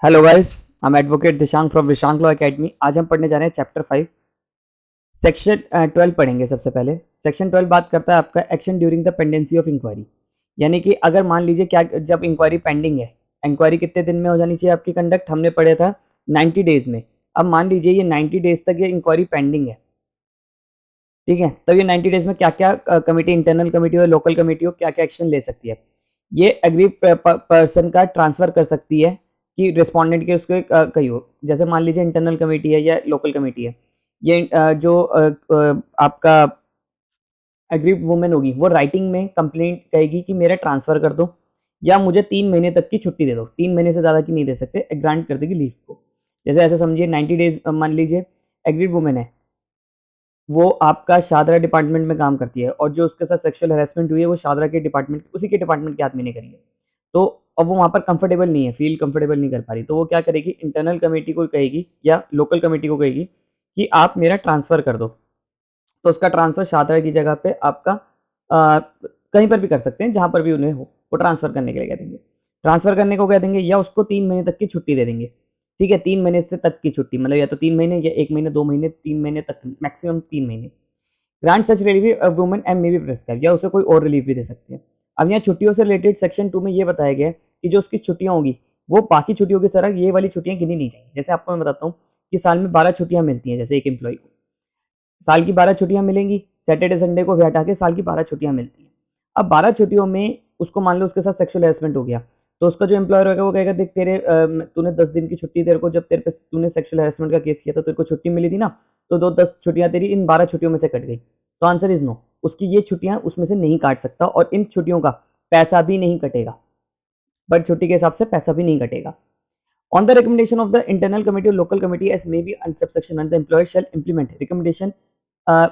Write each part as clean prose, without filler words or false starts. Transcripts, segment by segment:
Hello guys, I am advocate Dishank from Vishank law academy. आज हम पढ़ने जा रहे हैं चैप्टर 5 सेक्शन 12 पढ़ेंगे। सबसे पहले सेक्शन 12 बात करता है आपका action during the pendency of inquiry, यानी कि अगर मान लीजिए क्या जब इंक्वायरी पेंडिंग है, इंक्वायरी कितने दिन में हो जानी चाहिए आपकी कंडक्ट, हमने पढ़ा था 90 डेज में। अब मान लीजिए ये 90 डेज तक ये इंक्वायरी पेंडिंग है, ठीक है। तब ये 90 डेज में क्या क्या कमेटी, इंटरनल कमेटी हो, लोकल कमेटी हो, क्या क्या एक्शन ले सकती है। ये एग्री पर्सन का ट्रांसफर कर सकती है कि रिस्पोंडेंट के उसके कहीं हो। जैसे मान लीजिए इंटरनल कमेटी है या लोकल कमेटी है, ये जो आपका एग्रीड वुमेन होगी वो राइटिंग में कंप्लेंट कहेगी कि मेरा ट्रांसफर कर दो या मुझे 3 महीने तक की छुट्टी दे दो। 3 महीने से ज़्यादा की नहीं दे सकते, ग्रांट कर देगी लीव को। जैसे ऐसे समझिए 90 डेज, मान लीजिए एग्रीड वुमेन है, वो आपका शादरा डिपार्टमेंट में काम करती है और जो उसके साथ सेक्सुअल हैरेसमेंट हुई है वो शादरा के डिपार्टमेंट, उसी के डिपार्टमेंट के आदमी ने करी है। तो अब वो वहाँ पर कंफर्टेबल नहीं है, फील कंफर्टेबल नहीं कर पा रही, तो वो क्या करेगी, इंटरनल कमेटी को कहेगी या लोकल कमेटी को कहेगी कि आप मेरा ट्रांसफ़र कर दो। तो उसका ट्रांसफ़र शादरा की जगह पे आपका कहीं पर भी कर सकते हैं, जहाँ पर भी उन्हें हो, वो ट्रांसफ़र करने के लिए कह देंगे। ट्रांसफ़र करने को कह देंगे या उसको 3 महीने तक की छुट्टी दे देंगे, ठीक है। 3 महीने से तक की छुट्टी, मतलब या तो 3 महीने या 1 महीने, 2 महीने, 3 महीने तक, मैक्सिमम 3 महीने। Grant such relief women and may be prescribe, या उसे कोई और रिलीफ भी दे सकते हैं। अब यहाँ छुट्टियों से रिलेटेड सेक्शन 2 में ये बताया गया है कि जो उसकी छुट्टियाँ होगी वो बाकी छुट्टियों की तरह ये वाली छुट्टियाँ गिनी नहीं जाएंगी। जैसे आपको मैं बताता हूँ कि साल में 12 छुट्टियाँ मिलती हैं, जैसे एक एम्प्लॉय को साल की 12 छुट्टियाँ मिलेंगी, सैटरडे संडे को भी हटा के साल की 12 छुट्टियाँ मिलती हैं। अब 12 छुट्टियों में उसको मान लो उसके साथ सेक्सुअल हैरेसमेंट हो गया, तो उसका जो एम्प्लॉयर होगा वो कहेगा देख तेरे तूने 10 दिन की छुट्टी, तेरे को जब तेरे पे तूने सेक्सुअल हैरेसमेंट का केस किया था तेरे को छुट्टी मिली थी ना, तो 10 छुट्टियाँ तेरी इन 12 छुट्टियों में से कट गई। तो आंसर इज नो, उसकी ये छुट्टियाँ उसमें से नहीं काट सकता और इन छुट्टियों का पैसा भी नहीं कटेगा, बट छुट्टी के हिसाब से पैसा भी नहीं कटेगा। On the recommendation of the internal committee or local committee as may be under subsection 1, the employer shall implement recommendation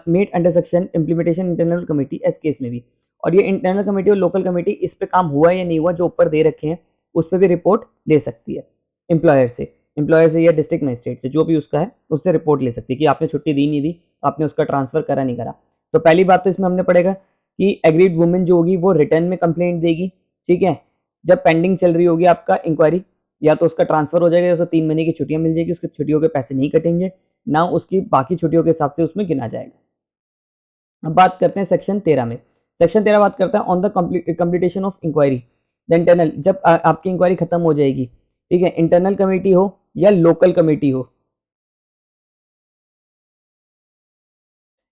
made under section implementation internal committee as case may be। और ये इंटरनल कमेटी और local committee इस पे काम हुआ या नहीं हुआ, जो ऊपर दे रखे हैं उस पर भी रिपोर्ट ले सकती है एम्प्लॉयर से या डिस्ट्रिक्ट मजिस्ट्रेट से, जो भी उसका है उससे रिपोर्ट ले सकती है कि आपने छुट्टी दी नहीं दी, आपने उसका ट्रांसफर करा नहीं करा। तो पहली बात तो इसमें हमने पढ़ेगा कि एग्रीड वुमेन जो होगी वो रिटर्न में कंप्लेंट देगी, ठीक है। जब पेंडिंग चल रही होगी आपका इंक्वायरी, या तो उसका ट्रांसफर हो जाएगा या उसे 3 महीने की छुट्टियां मिल जाएगी, उसकी छुट्टियों के पैसे नहीं कटेंगे, ना उसकी बाकी छुट्टियों के हिसाब से उसमें गिना जाएगा। अब बात करते हैं सेक्शन 13 में। सेक्शन 13 बात करता है on the completion of inquiry the internal, जब आपकी इंक्वायरी खत्म हो जाएगी, ठीक है, इंटरनल कमेटी हो या लोकल कमेटी हो,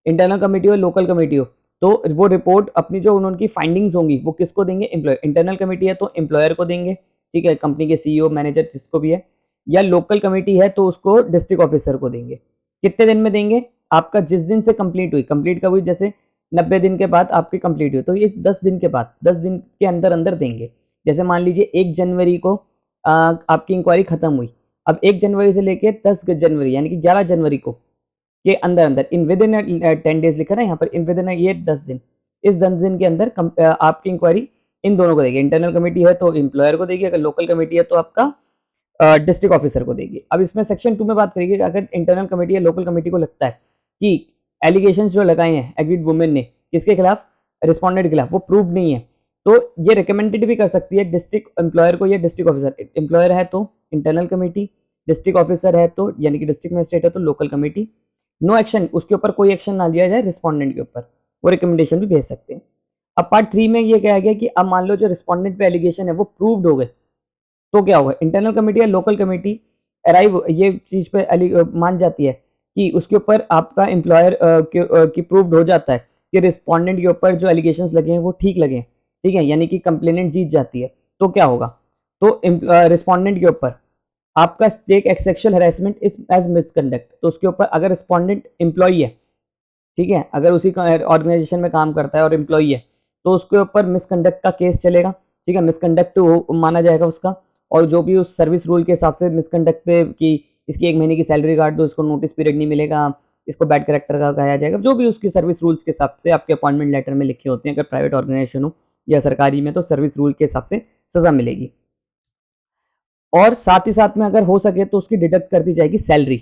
इंटरनल कमेटी हो लोकल कमेटी हो, तो वो रिपोर्ट अपनी जो उनकी फाइंडिंग्स होंगी वो किसको देंगे, एम्प्लॉयर। इंटरनल कमेटी है तो एम्प्लॉयर को देंगे, ठीक है, कंपनी के सीईओ मैनेजर जिसको भी है, या लोकल कमेटी है तो उसको डिस्ट्रिक्ट ऑफिसर को देंगे। कितने दिन में देंगे, आपका जिस दिन से कंप्लीट हुई, कंप्लीट कब हुई, जैसे 90 दिन के बाद आपकी कंप्लीट हुई तो ये 10 दिन के बाद, 10 दिन के अंदर अंदर देंगे। जैसे मान लीजिए 1 जनवरी को आपकी इंक्वायरी खत्म हुई, अब 1 जनवरी से लेके 10 जनवरी यानी कि 11 जनवरी को के अंदर अंदर इन विद इन 10 डेज लिखा ना यहाँ पर, इन विद इन ये 10 दिन, इस 10 दिन के अंदर आपकी इंक्वायरी इन दोनों को देगी। इंटरनल कमेटी है तो एम्प्लॉयर को देगी, अगर लोकल कमेटी है तो आपका डिस्ट्रिक्ट ऑफिसर को देगी। अब इसमें सेक्शन 2 में बात करेंगे कि अगर इंटरनल कमेटी या लोकल कमेटी को लगता है कि एलिगेशन जो लगाए हैं एग्रीड वुमेन ने किसके खिलाफ, रिस्पॉन्डेंट के खिलाफ, वो प्रूव नहीं है, तो ये रिकमेंडेड भी कर सकती है डिस्ट्रिक्ट एम्प्लॉयर को या डिस्ट्रिक्ट ऑफिसर। एम्प्लॉयर है तो इंटरनल कमेटी, डिस्ट्रिक्ट ऑफिसर है तो यानी कि डिस्ट्रिक्ट मजिस्ट्रेट है तो लोकल कमेटी। नो एक्शन, उसके ऊपर कोई एक्शन ना लिया जाए रिस्पोंडेंट के ऊपर, वो रिकमेंडेशन भी भेज सकते हैं। अब पार्ट 3 में ये कहा गया कि अब मान लो जो रिस्पोंडेंट पे एलिगेशन है वो प्रूव्ड हो गए, तो क्या होगा, इंटरनल कमेटी या लोकल कमेटी अराइव ये चीज पे मान जाती है कि उसके ऊपर आपका एम्प्लॉयर की प्रूव्ड हो जाता है कि रिस्पोंडेंट के ऊपर जो एलिगेशंस लगे हैं वो ठीक लगे हैं, ठीक है, यानी कि कंप्लेनेंट जीत जाती है, तो क्या होगा, तो रिस्पोंडेंट के ऊपर आपका take sexual harassment is as misconduct, तो उसके ऊपर अगर रिस्पोंडेंट एम्प्लॉई है, ठीक है, अगर उसी ऑर्गेनाइजेशन में काम करता है और एम्प्लॉई है तो उसके ऊपर मिसकंडक्ट का केस चलेगा, ठीक है, मिसकंडक्ट माना जाएगा उसका, और जो भी उस सर्विस रूल के हिसाब से मिसकंडक्ट पे कि इसकी 1 महीने की सैलरी काट दो, इसको नोटिस पीरियड नहीं मिलेगा, इसको बैड करेक्टर का कहा जाएगा, जो भी उसकी सर्विस रूल्स के हिसाब से आपके अपॉइंटमेंट लेटर में लिखे होते हैं, अगर प्राइवेट ऑर्गेनाइजेशन हो या सरकारी में तो सर्विस रूल के हिसाब से सजा मिलेगी। और साथ ही साथ में अगर हो सके तो उसकी डिडक्ट कर दी जाएगी सैलरी,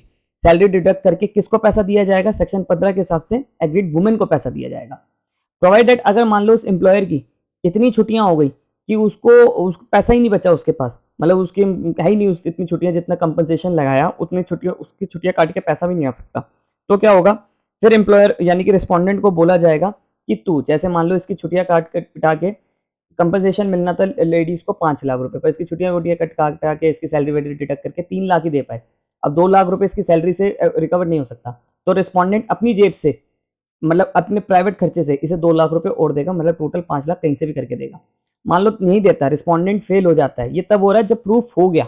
सैलरी डिडक्ट करके किसको पैसा दिया जाएगा, सेक्शन 15 के हिसाब से एग्रीड वुमेन को पैसा दिया जाएगा। प्रोवाइडेड अगर मान लो उस एम्प्लॉयर की इतनी छुट्टियां हो गई कि उसको पैसा ही नहीं बचा उसके पास, मतलब उसकी है ही नहीं इतनी छुट्टियां, जितना कंपनसेशन लगाया उतनी छुट्टियां, उसकी छुट्टियां काट के पैसा भी नहीं आ सकता। तो क्या होगा, फिर एम्प्लॉयर यानी कि रिस्पोंडेंट को बोला जाएगा कि तू, जैसे मान लो इसकी छुट्टियां काट के पिटा के कंपनसेशन मिलना था लेडीज को 5 लाख रुपए, पर इसकी छुट्टियां वुट्टियां कट काट के इसकी सैलरी वैलरी डिडक्ट करके 3 लाख ही दे पाए। अब 2 लाख रुपए इसकी सैलरी से रिकवर नहीं हो सकता, तो रिस्पोंडेंट अपनी जेब से, मतलब अपने प्राइवेट खर्चे से इसे 2 लाख रुपए और देगा, मतलब टोटल 5 लाख कहीं से भी करके देगा। मान लो नहीं देता, रिस्पोंडेंट फेल हो जाता है, ये तब हो रहा है जब प्रूफ हो गया,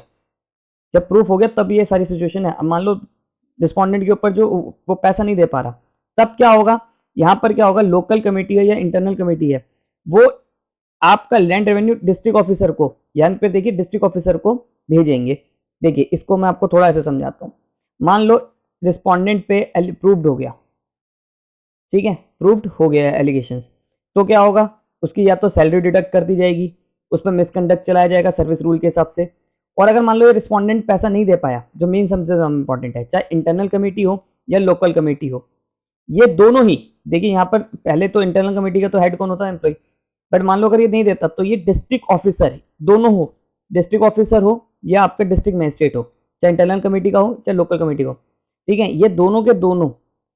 जब प्रूफ हो गया तब ये सारी सिचुएशन है। अब मान लो रिस्पोंडेंट के ऊपर जो वो पैसा नहीं दे पा रहा, तब क्या होगा, यहाँ पर क्या होगा, लोकल कमेटी है या इंटरनल कमेटी है, वो आपका लैंड रेवेन्यू डिस्ट्रिक्ट ऑफिसर को, यहाँ पे देखिए डिस्ट्रिक्ट ऑफिसर को भेजेंगे। देखिए इसको मैं आपको थोड़ा ऐसे समझाता हूँ। मान लो रिस्पोंडेंट पे प्रूव्ड हो गया, ठीक है, प्रूव्ड हो गया है एलिगेशन, तो क्या होगा, उसकी या तो सैलरी डिडक्ट कर दी जाएगी, उस पर मिसकंडक्ट चलाया जाएगा सर्विस रूल के हिसाब से। और अगर मान लो ये रिस्पोंडेंट पैसा नहीं दे पाया, जो मेन सबसे इंपॉर्टेंट है, चाहे इंटरनल कमेटी हो या लोकल कमेटी हो, ये दोनों ही, देखिए यहाँ पर पहले तो इंटरनल कमेटी का तो हेड कौन होता है, एम्प्लॉय, बट मान लो अगर ये नहीं देता तो ये डिस्ट्रिक्ट ऑफिसर है, दोनों हो, डिस्ट्रिक्ट ऑफिसर हो या आपका डिस्ट्रिक्ट मजिस्ट्रेट हो, चाहे इंटरनल कमेटी का हो चाहे लोकल कमेटी का हो, ठीक है, ये दोनों के दोनों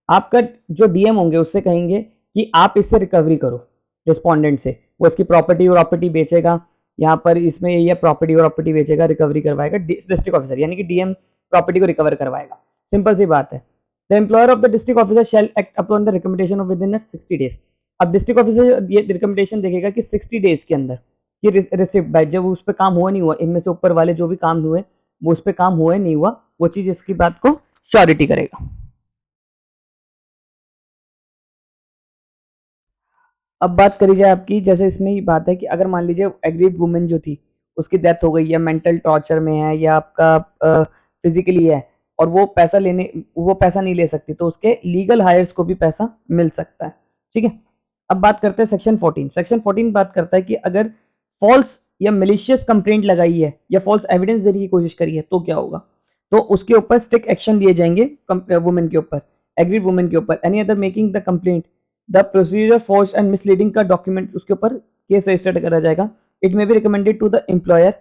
आपका जो डीएम होंगे उससे कहेंगे कि आप इससे रिकवरी करो रिस्पोंडेंट से, वो इसकी प्रॉपर्टी बेचेगा, यहाँ पर इसमें ये प्रॉपर्टी बेचेगा, रिकवरी करवाएगा डिस्ट्रिक्ट ऑफिसर, यानी कि डीएम प्रॉपर्टी को रिकवर करवाएगा। सिंपल सी बात है। The employer of the district officer shall act upon the recommendation of with in 60 days. अब डिस्ट्रिक्ट ऑफिसर ये रिकमेंडेशन देखेगा कि 60 डेज के अंदर ये रिसिप्ट बाय, जब उस पर काम हुआ नहीं हुआ, इनमें से ऊपर वाले जो भी काम हुए वो उस पर काम हुआ नहीं हुआ, वो चीज इसकी बात को श्योरिटी करेगा। अब बात करी जाए आपकी, जैसे इसमें ही बात है कि अगर मान लीजिए एग्रीड वुमेन जो थी उसकी डेथ हो गई, या मेंटल टॉर्चर में है, या आपका फिजिकली है, और वो पैसा नहीं ले सकती, तो उसके लीगल हायर्स को भी पैसा मिल सकता है, ठीक है। अब बात करते हैं सेक्शन 14। सेक्शन 14 बात करता है कि अगर फॉल्स या मिलिशियस कंप्लेंट लगाई है या फॉल्स एविडेंस देने की कोशिश करी है तो क्या होगा, तो उसके ऊपर स्ट्रिक्ट एक्शन लिए जाएंगे वुमेन के ऊपर, एग्रीड वुमेन के ऊपर। Any other making the complaint the procedure false and misleading का डॉक्यूमेंट, उसके ऊपर केस रजिस्टर्ड करा जाएगा। It may be recommended to the employer,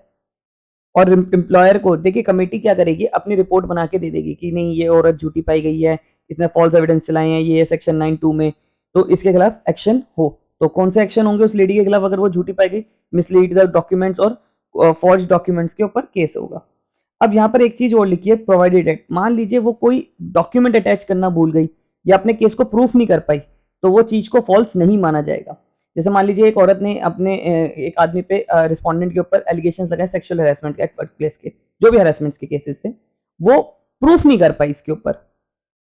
और एम्प्लॉयर को देखिए कमेटी क्या करेगी, अपनी रिपोर्ट बना के दे देगी कि नहीं ये औरत झूठी पाई गई है, इसने फॉल्स एविडेंस चलाए हैं, ये सेक्शन 9(2) में, तो इसके खिलाफ एक्शन हो। तो कौन से एक्शन होंगे उस लेडी के खिलाफ अगर वो झूठी पाई गई, मिसलीड द डॉक्यूमेंट्स और फॉर्ज डॉक्यूमेंट्स के ऊपर केस होगा। अब यहाँ पर एक चीज और लिखी है, प्रोवाइडेड एक्ट, मान लीजिए वो कोई डॉक्यूमेंट अटैच करना भूल गई या अपने केस को प्रूफ नहीं कर पाई, तो वो चीज को फॉल्स नहीं माना जाएगा। जैसे मान लीजिए एक औरत ने अपने एक आदमी पे रिस्पोंडेंट के ऊपर एलिगेशंस लगाए सेक्सुअल हैरेसमेंट के, वर्क प्लेस के जो भी हैरेसमेंट्स के केसेस थे, वो प्रूफ नहीं कर पाई इसके ऊपर,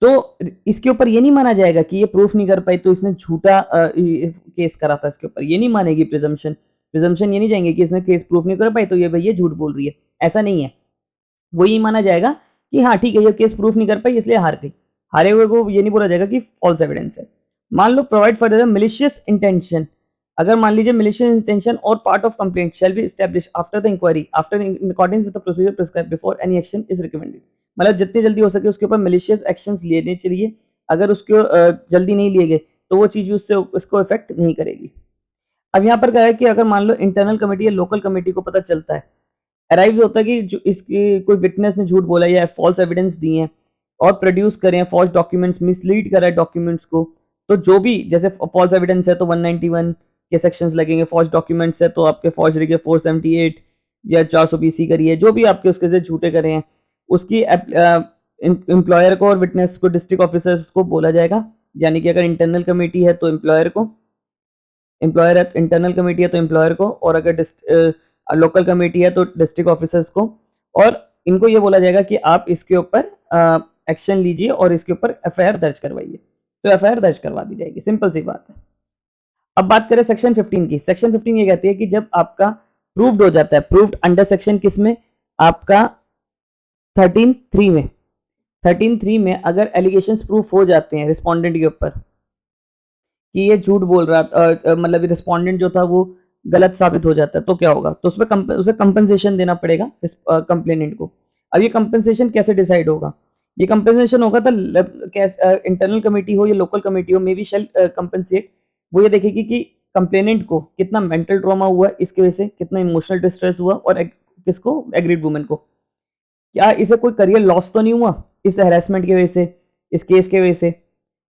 तो इसके ऊपर ये नहीं माना जाएगा कि ये प्रूफ नहीं कर पाई तो इसने झूठा केस करा था इसके ऊपर, ये नहीं मानेगी प्रिजम्पशन। प्रिजम्पशन ये नहीं जाएंगे कि इसने केस प्रूफ नहीं कर पाई तो ये भैया झूठ बोल रही है, ऐसा नहीं है। वो ये माना जाएगा कि हाँ ठीक है ये केस प्रूफ नहीं कर पाई इसलिए हार गई, हारे हुए को ये नहीं बोला जाएगा कि फॉल्स एविडेंस है। मान लो provide for the malicious intention, अगर मान लीजिए मिलिशियस इंटेंशन और part of complaint shall be establish after the inquiry after in according with the procedure prescribe before any action is recommended, मतलब जितनी जल्दी हो सके उसके ऊपर मिलिशियस एक्शंस लेने चाहिए, अगर उसको जल्दी नहीं लिए गए तो वो चीज भी उससे उसको इफेक्ट नहीं करेगी। अब यहाँ पर क्या है कि अगर मान लो इंटरनल कमेटी या लोकल कमेटी को पता चलता है, अराइव होता है कि जो इसकी कोई विटनेस ने झूठ बोला या फॉल्स एविडेंस दिए हैं और प्रोड्यूस करें फॉल्स डॉक्यूमेंट्स, मिसलीड करा है डॉक्यूमेंट्स को, तो जो भी जैसे फॉल्स एविडेंस है तो 191 के सेक्शंस लगेंगे, फॉल्स डॉक्यूमेंट्स है तो आपके फॉर्जरी के 478 या 420 करिए, जो भी आपके उसके से झूठे करे हैं उसकी एम्प्लॉयर को और विटनेस को डिस्ट्रिक्ट ऑफिसर्स को बोला जाएगा। यानी कि अगर इंटरनल कमेटी है तो एम्प्लॉयर को, इंटरनल कमेटी है तो एम्प्लॉयर को, और अगर लोकल कमेटी है तो डिस्ट्रिक्ट ऑफिसर्स को, और इनको ये बोला जाएगा कि आप इसके ऊपर एक्शन लीजिए और इसके ऊपर एफआईआर दर्ज करवाइए, तो एफआईआर दर्ज करवा दी जाएगी, सिंपल सी बात है। अब बात करें सेक्शन 15 की। सेक्शन 15 ये कहती है कि जब आपका प्रूव्ड हो जाता है, प्रूव्ड अंडर सेक्शन किस में, आपका 13(3) में, 13(3) में अगर एलिगेशंस प्रूफ हो जाते हैं रिस्पोंडेंट के ऊपर कि ये झूठ बोल रहा, मतलब रिस्पोंडेंट जो था वो गलत साबित हो जाता है, तो क्या होगा, तो उसमें उसे कंपनसेशन देना पड़ेगा कंप्लेनेंट को। अब ये कंपनसेशन कैसे डिसाइड होगा, ये कंपनसेशन होगा तो इंटरनल कमेटी हो या लोकल कमेटी हो, मे बी शेल कंपनसेट, वो ये देखेगी कि कंप्लेनेंट को कितना मेंटल ट्रॉमा हुआ, इसकी वजह से कितना इमोशनल डिस्ट्रेस हुआ और किसको, एग्रीड वुमेन को। क्या इसे कोई करियर लॉस तो नहीं हुआ इस हैरेसमेंट की वजह से, इस केस के वजह से?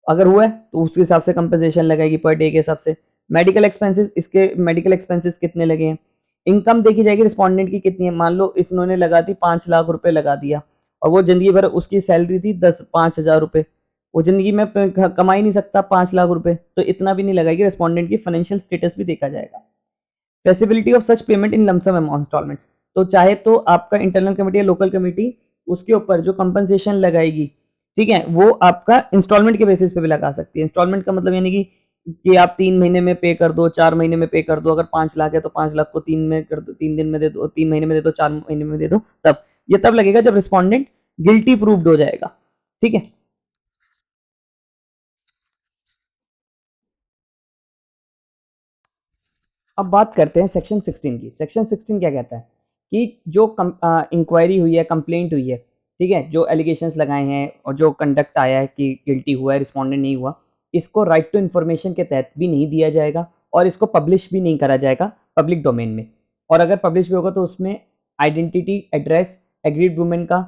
अगर हुआ है तो उसके हिसाब से कंपनसेशन लगाएगी पर डे के हिसाब से। मेडिकल एक्सपेंसेस, इसके मेडिकल एक्सपेंसेस कितने लगे हैं। इनकम देखी जाएगी रिस्पोंडेंट की कितनी है। मान लो इन्होंने लगा दी 5 लाख रुपए लगा दिया और वो जिंदगी भर उसकी सैलरी थी 5,000 रुपए, वो जिंदगी में कमा ही नहीं सकता 5 लाख रुपए, तो इतना भी नहीं लगाएगी। रिस्पोंडेंट की फाइनेंशियल स्टेटस भी देखा जाएगा। Feasibility of such payment in lump sum amount instalments, तो चाहे तो आपका इंटरनल कमेटी या लोकल कमेटी उसके ऊपर जो कंपनसेशन लगाएगी, ठीक है, वो आपका इंस्टॉलमेंट के बेसिस पे भी लगा सकती है। इंस्टॉलमेंट का मतलब यानी कि आप 3 महीने में पे कर दो, 4 महीने में पे कर दो। अगर 5 लाख है तो 5 लाख को 3 में कर दो, 3 दिन में दे दो, 3 महीने में दे दो, 4 महीने में दे दो। तब ये तब लगेगा जब रिस्पोंडेंट गिल्टी प्रूव्ड हो जाएगा, ठीक है। अब बात करते हैं सेक्शन 16 की। सेक्शन 16 क्या कहता है कि जो इंक्वायरी हुई है, कंप्लेंट हुई है, ठीक है, जो एलिगेशंस लगाए हैं और जो कंडक्ट आया है कि गिल्टी हुआ है, रिस्पोंडेंट नहीं हुआ, इसको राइट टू इन्फॉर्मेशन के तहत भी नहीं दिया जाएगा और इसको पब्लिश भी नहीं करा जाएगा पब्लिक डोमेन में। और अगर पब्लिश भी होगा तो उसमें आइडेंटिटी, एड्रेस, एग्रीड वुमेन का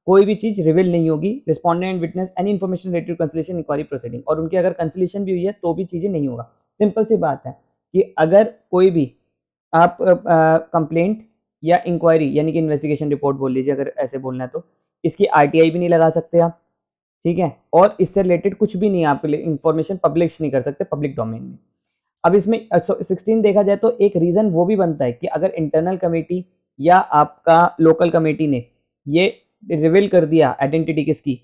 कोई भी चीज़ रिवील नहीं होगी। Respondent witness any information related to conciliation inquiry proceeding, और उनकी अगर कंसलेशन भी हुई है तो भी चीज़ें नहीं होगा। सिंपल सी बात है कि अगर कोई भी आप कंप्लेंट या इंक्वायरी यानी कि इन्वेस्टिगेशन रिपोर्ट बोल लीजिए अगर ऐसे बोलना है तो, इसकी आरटीआई भी नहीं लगा सकते आप, ठीक है, और इससे रिलेटेड कुछ भी नहीं आप इंफॉर्मेशन पब्लिश नहीं कर सकते पब्लिक डोमेन में। अब इसमें 16 देखा जाए तो एक रीजन वो भी बनता है कि अगर इंटरनल कमेटी या आपका लोकल कमेटी ने ये रिवील कर दिया आइडेंटिटी किसकी,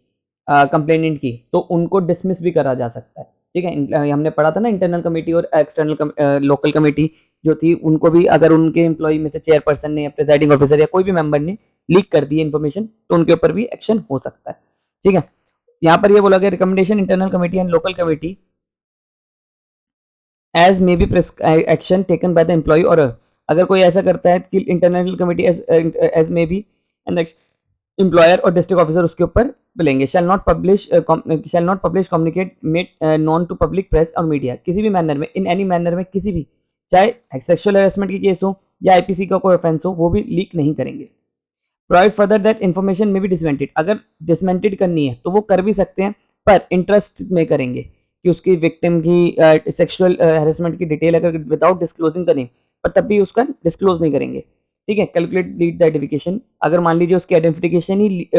कंप्लेनेंट की, तो उनको डिसमिस भी करा जा सकता है, ठीक है। हमने पढ़ा था ना इंटरनल कमेटी और एक्सटर्नल लोकल कमेटी जो थी, उनको भी अगर उनके एम्प्लॉय में से चेयरपर्सन ने या प्रेसाइडिंग ऑफिसर या कोई भी मेंबर ने लीक कर दी इन्फॉर्मेशन तो उनके ऊपर भी एक्शन हो सकता है, ठीक है। यहाँ पर ये बोला गया recommendation internal committee and local committee as may be action taken by the employer, और अगर कोई ऐसा करता है कि internal committee as may be and employer और डिस्ट्रिक्ट ऑफिसर उसके ऊपर मिलेंगे। Shall not publish communicate made known to public press और मीडिया, किसी भी मैनर में, इन एनी मैनर में, किसी भी, चाहे सेक्सुअल हैरेसमेंट की केस हो या आईपीसी का कोई ऑफेंस हो, वो भी लीक नहीं करेंगे। प्रोवाइड फर्दर दैट इन्फॉर्मेशन में भी डिसमेंटेड, अगर डिसमेंटेड करनी है तो वो कर भी सकते हैं पर इंटरेस्ट में करेंगे कि उसकी विक्टिम की सेक्सुअल हैरेसमेंट की डिटेल अगर विदाउट डिस्क्लोजिंग करें पर तब भी उसका डिस्क्लोज नहीं करेंगे, ठीक है। कैलकुलेट लीड द आइडेंटिफिकेशन, अगर मान लीजिए उसकी आइडेंटिफिकेशन ही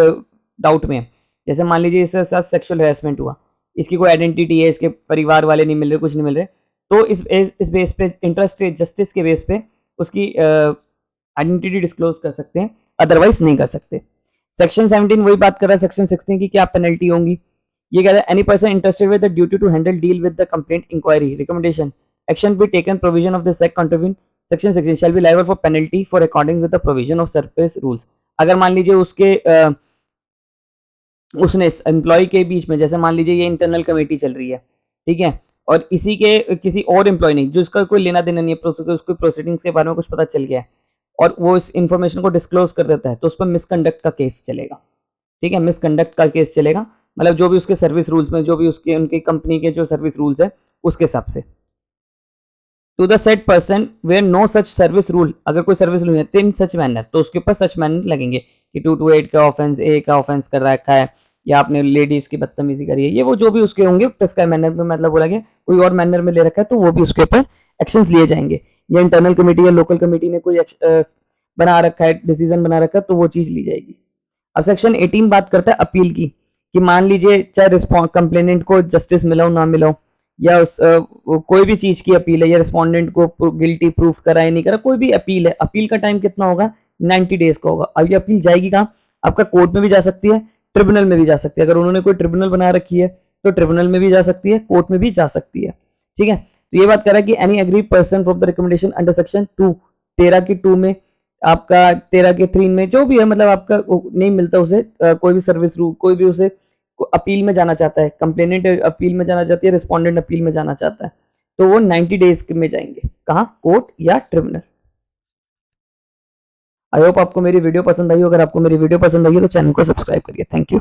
डाउट में है, जैसे मान लीजिए इसके साथ सेक्सुअल हैरेसमेंट हुआ, इसकी कोई आइडेंटिटी है, इसके परिवार वाले नहीं मिल रहे, कुछ नहीं मिल रहे, तो इस बेस पे इंटरेस्ट जस्टिस के बेस पे उसकी आइडेंटिटी डिस्क्लोज कर सकते हैं, अदरवाइज नहीं कर सकते। सेक्शन 17 वही बात कर रहा है सेक्शन 16 की, क्या पेनल्टी होंगी। ये कह रहा है any person interested with the duty to handle deal with the complaint inquiry recommendation action be taken provision of this act contribute section 16 shall be liable for penalty for according with the provision of service rules. अगर मान लीजिए उसने employ के बीच में, जैसे मान लीजिए ये इंटरनल कमेटी चल रही है, ठीक है, और इसी के किसी और एम्प्लॉय नहीं, जो उसका कोई लेना देना नहीं है, उसको प्रोसीडिंग्स के बारे में कुछ पता चल गया है और वो इस इन्फॉर्मेशन को डिस्क्लोज कर देता है, तो उस पर मिसकंडक्ट का केस चलेगा, ठीक है, मिसकंडक्ट का केस चलेगा। मतलब जो भी उसके सर्विस रूल्स में, जो भी उसके उनकी कंपनी के जो सर्विस रूल्स है उसके हिसाब से। To the set person where no such service rule, अगर कोई सर्विस रूल है इन सच मैनर, तो उसके ऊपर सच मैनर लगेंगे कि 228 का ऑफेंस, ए का ऑफेंस कर रखा है या आपने लेडीज की बदतमीजी करी है, ये वो जो भी उसके होंगे प्रिस्क्राइब मैनर में, मतलब बोला गया कोई और मैनर में ले रखा है तो वो भी उसके ऊपर एक्शंस लिए जाएंगे। या इंटरनल कमेटी या लोकल कमेटी ने कोई बना रखा है, डिसीजन बना रखा है, तो वो चीज ली जाएगी। अब सेक्शन 18 बात करता है अपील की, कि मान लीजिए चाहे कंप्लेनेंट को जस्टिस मिला हो ना मिला हो, या कोई भी चीज की अपील है, या रिस्पोंडेंट को गिल्टी प्रूफ करा या नहीं करा, कोई भी अपील है, अपील का टाइम कितना होगा, 90 डेज का होगा। अब ये अपील जाएगी कहाँ, आपका कोर्ट में भी जा सकती है, ट्रिब्यूनल में भी जा सकती है। अगर उन्होंने कोई ट्रिब्यूनल बना रखी है तो ट्रिब्यूनल में भी जा सकती है, कोर्ट में भी जा सकती है, ठीक है। तो ये बात कर रहा है कि any aggrieved person for the recommendation under section 2 13 की 2 में, आपका 13 के 3 में, जो भी है, मतलब आपका नहीं मिलता उसे कोई भी सर्विस रूल, कोई भी उसे अपील में जाना चाहता है, कंप्लेनेंट अपील में जाना चाहती है, रिस्पोंडेंट अपील में जाना चाहता है, तो वो 90 डेज में जाएंगे, कहाँ, कोर्ट या ट्रिब्यूनल। आई होप आपको मेरी वीडियो पसंद आई हो। अगर आपको मेरी वीडियो पसंद आई है तो चैनल को सब्सक्राइब करिए। Thank you.